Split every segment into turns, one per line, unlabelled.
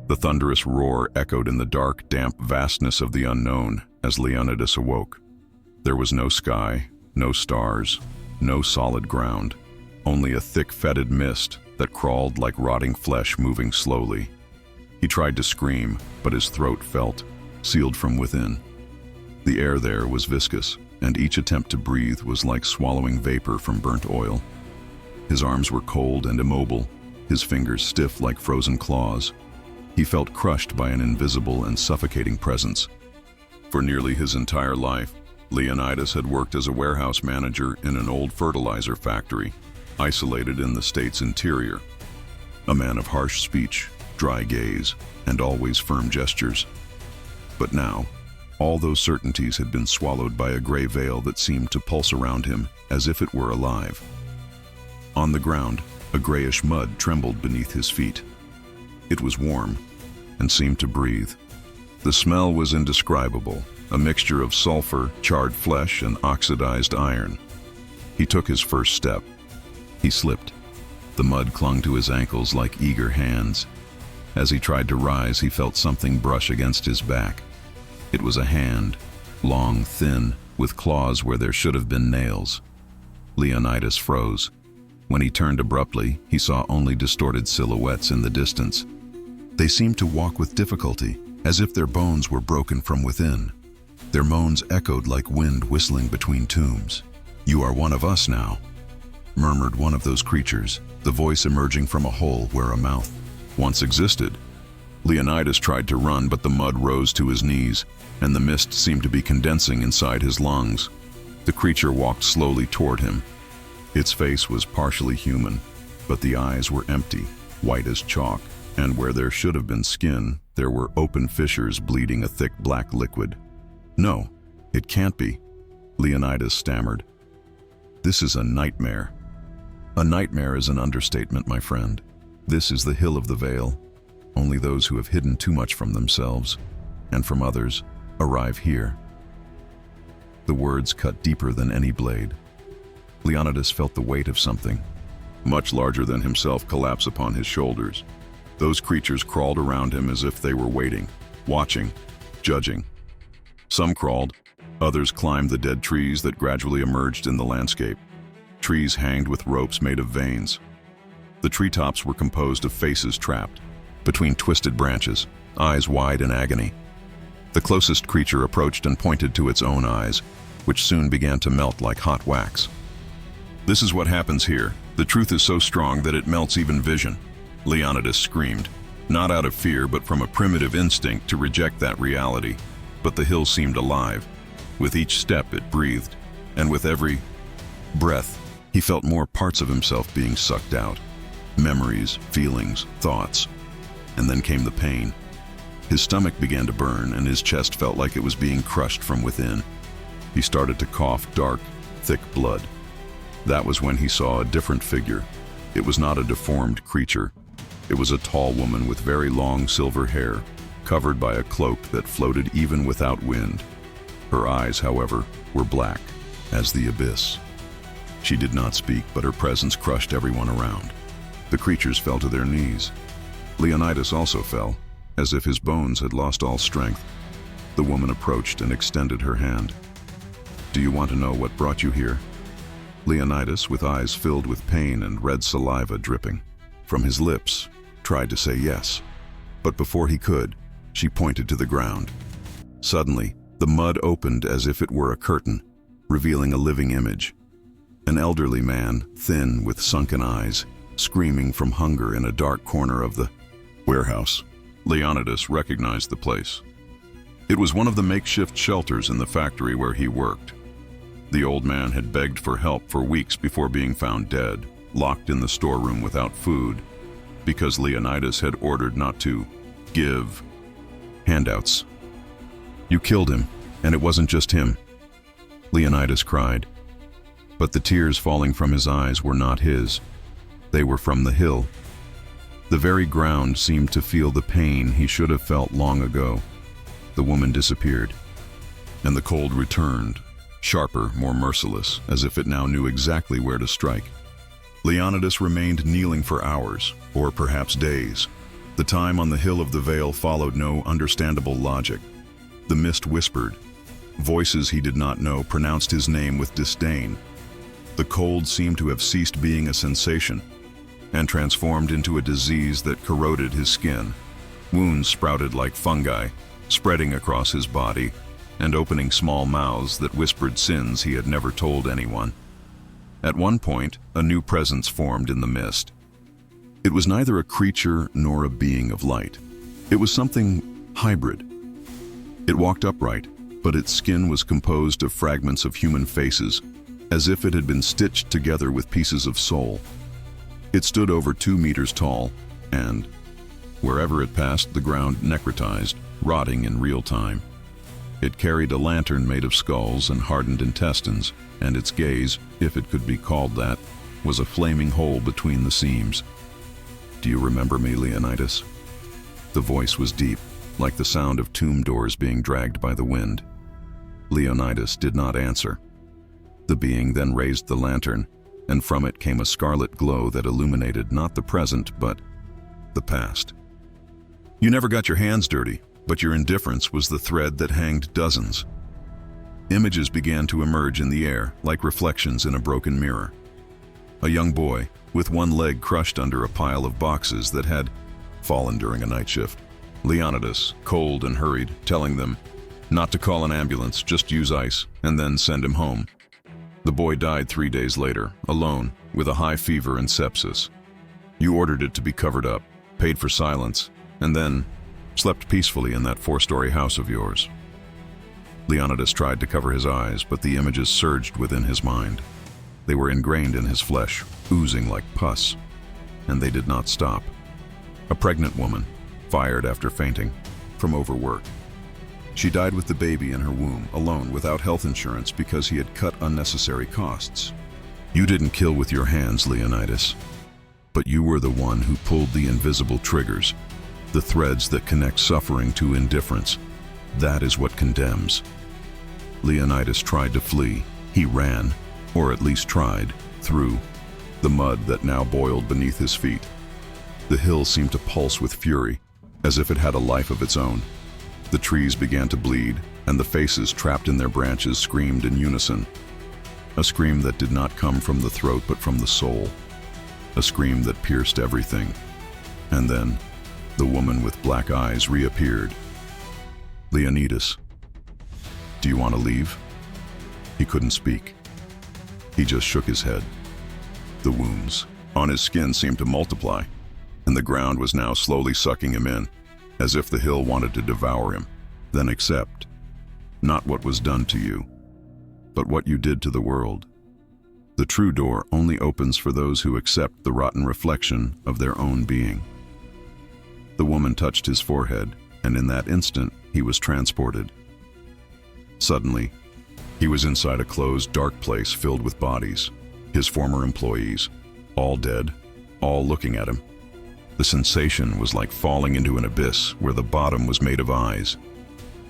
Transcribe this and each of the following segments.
The thunderous roar echoed in the dark, damp vastness of the unknown as Leonidas awoke. There was no sky, no stars, no solid ground, only a thick, fetid mist that crawled like rotting flesh moving slowly. He tried to scream, but his throat felt sealed from within. The air there was viscous, and each attempt to breathe was like swallowing vapor from burnt oil. His arms were cold and immobile, his fingers stiff like frozen claws. He felt crushed by an invisible and suffocating presence. For nearly his entire life, Leonidas had worked as a warehouse manager in an old fertilizer factory, isolated in the state's interior. A man of harsh speech, dry gaze, and always firm gestures. But now, all those certainties had been swallowed by a gray veil that seemed to pulse around him as if it were alive. On the ground, a grayish mud trembled beneath his feet. It was warm and seemed to breathe. The smell was indescribable, a mixture of sulfur, charred flesh, and oxidized iron. He took his first step. He slipped. The mud clung to his ankles like eager hands. As he tried to rise, he felt something brush against his back. It was a hand, long, thin, with claws where there should have been nails. Leonidas froze. When he turned abruptly, he saw only distorted silhouettes in the distance. They seemed to walk with difficulty, as if their bones were broken from within. Their moans echoed like wind whistling between tombs. "You are one of us now," murmured one of those creatures, the voice emerging from a hole where a mouth once existed. Leonidas tried to run, but the mud rose to his knees, and the mist seemed to be condensing inside his lungs. The creature walked slowly toward him. Its face was partially human, but the eyes were empty, white as chalk, and where there should have been skin, there were open fissures bleeding a thick black liquid. "No, it can't be," Leonidas stammered. "This is a nightmare." "A nightmare is an understatement, my friend. This is the hill of the veil. Only those who have hidden too much from themselves, and from others, arrive here." The words cut deeper than any blade. Leonidas felt the weight of something, much larger than himself, collapse upon his shoulders. Those creatures crawled around him as if they were waiting, watching, judging. Some crawled, others climbed the dead trees that gradually emerged in the landscape. Trees hanged with ropes made of veins. The treetops were composed of faces trapped between twisted branches, eyes wide in agony. The closest creature approached and pointed to its own eyes, which soon began to melt like hot wax. "This is what happens here. The truth is so strong that it melts even vision," Leonidas screamed, not out of fear but from a primitive instinct to reject that reality. But the hill seemed alive. With each step it breathed, and with every breath he felt more parts of himself being sucked out. Memories, feelings, thoughts. And then came the pain. His stomach began to burn, and his chest felt like it was being crushed from within. He started to cough dark, thick blood. That was when he saw a different figure. It was not a deformed creature. It was a tall woman with very long silver hair, covered by a cloak that floated even without wind. Her eyes, however, were black as the abyss. She did not speak, but her presence crushed everyone around. The creatures fell to their knees. Leonidas also fell, as if his bones had lost all strength. The woman approached and extended her hand. "Do you want to know what brought you here?" Leonidas, with eyes filled with pain and red saliva dripping from his lips, tried to say yes. But before he could, she pointed to the ground. Suddenly, the mud opened as if it were a curtain, revealing a living image. An elderly man, thin, with sunken eyes, screaming from hunger in a dark corner of the warehouse. Leonidas recognized the place. It was one of the makeshift shelters in the factory where he worked. The old man had begged for help for weeks before being found dead, locked in the storeroom without food, because Leonidas had ordered not to give handouts. "You killed him, and it wasn't just him," Leonidas cried. But the tears falling from his eyes were not his. They were from the hill. The very ground seemed to feel the pain he should have felt long ago. The woman disappeared, and the cold returned, sharper, more merciless, as if it now knew exactly where to strike. Leonidas remained kneeling for hours, or perhaps days. The time on the hill of the veil followed no understandable logic. The mist whispered. Voices he did not know pronounced his name with disdain. The cold seemed to have ceased being a sensation and transformed into a disease that corroded his skin. Wounds sprouted like fungi, spreading across his body and opening small mouths that whispered sins he had never told anyone. At one point, a new presence formed in the mist. It was neither a creature nor a being of light. It was something hybrid. It walked upright, but its skin was composed of fragments of human faces, as if it had been stitched together with pieces of soul. It stood over 2 meters tall, and wherever it passed, the ground necrotized, rotting in real time. It carried a lantern made of skulls and hardened intestines, and its gaze, if it could be called that, was a flaming hole between the seams. "Do you remember me, Leonidas?" The voice was deep, like the sound of tomb doors being dragged by the wind. Leonidas did not answer. The being then raised the lantern, and from it came a scarlet glow that illuminated not the present, but the past. "You never got your hands dirty, but your indifference was the thread that hanged dozens." Images began to emerge in the air, like reflections in a broken mirror. A young boy, with one leg crushed under a pile of boxes that had fallen during a night shift. Leonidas, cold and hurried, telling them not to call an ambulance, just use ice, and then send him home. The boy died 3 days later, alone, with a high fever and sepsis. You ordered it to be covered up, paid for silence, and then slept peacefully in that 4-story house of yours. Leonidas tried to cover his eyes, but the images surged within his mind. They were ingrained in his flesh, oozing like pus, and they did not stop. A pregnant woman, fired after fainting, from overwork. She died with the baby in her womb, alone, without health insurance because he had cut unnecessary costs. You didn't kill with your hands, Leonidas, but you were the one who pulled the invisible triggers, the threads that connect suffering to indifference. That is what condemns. Leonidas tried to flee. He ran, or at least tried, through the mud that now boiled beneath his feet. The hill seemed to pulse with fury, as if it had a life of its own. The trees began to bleed, and the faces trapped in their branches screamed in unison. A scream that did not come from the throat but from the soul. A scream that pierced everything. And then, the woman with black eyes reappeared. "Leonidas, do you want to leave?" He couldn't speak. He just shook his head. The wounds on his skin seemed to multiply, and the ground was now slowly sucking him in, as if the hill wanted to devour him. Then accept, not what was done to you, but what you did to the world. The true door only opens for those who accept the rotten reflection of their own being. The woman touched his forehead, and in that instant, he was transported. Suddenly, he was inside a closed, dark place filled with bodies, his former employees, all dead, all looking at him. The sensation was like falling into an abyss where the bottom was made of eyes,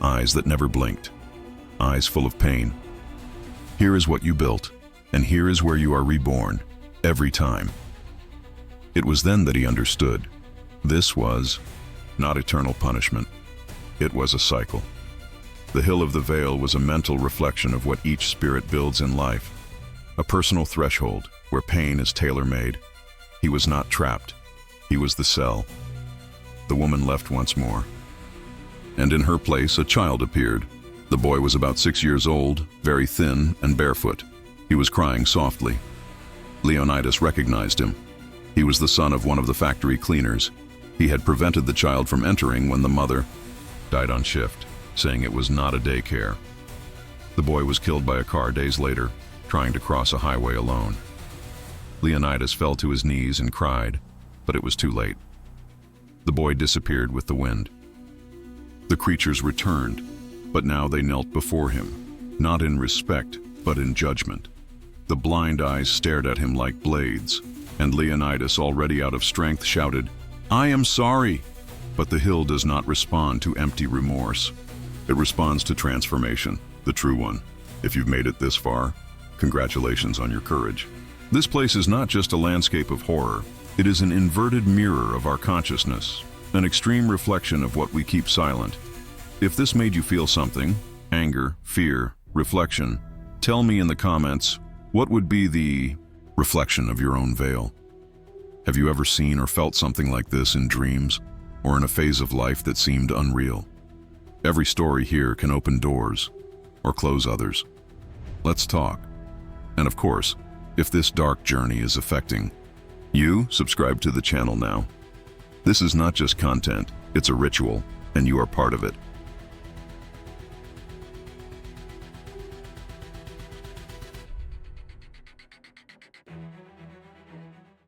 eyes that never blinked, eyes full of pain. Here is what you built, and here is where you are reborn, every time. It was then that he understood. This was not eternal punishment. It was a cycle. The Hill of the Veil was a mental reflection of what each spirit builds in life, a personal threshold where pain is tailor-made. He was not trapped. He was the cell. The woman left once more, and in her place a child appeared. The boy was about 6 years old, very thin and barefoot. He was crying softly. Leonidas recognized him. He was the son of one of the factory cleaners. He had prevented the child from entering when the mother died on shift, saying it was not a daycare. The boy was killed by a car days later, trying to cross a highway alone. Leonidas fell to his knees and cried, but it was too late. The boy disappeared with the wind. The creatures returned, but now they knelt before him, not in respect, but in judgment. The blind eyes stared at him like blades, and Leonidas, already out of strength, shouted, "I am sorry!" But the hill does not respond to empty remorse. It responds to transformation, the true one. If you've made it this far, congratulations on your courage. This place is not just a landscape of horror. It is an inverted mirror of our consciousness. an extreme reflection of what we keep silent. If this made you feel something, anger, fear, reflection, tell me in the comments, what would be the reflection of your own veil? Have you ever seen or felt something like this in dreams or in a phase of life that seemed unreal? Every story here can open doors or close others. Let's talk. And of course, if this dark journey is affecting you, subscribe to the channel now. This is not just content, it's a ritual, and you are part of it.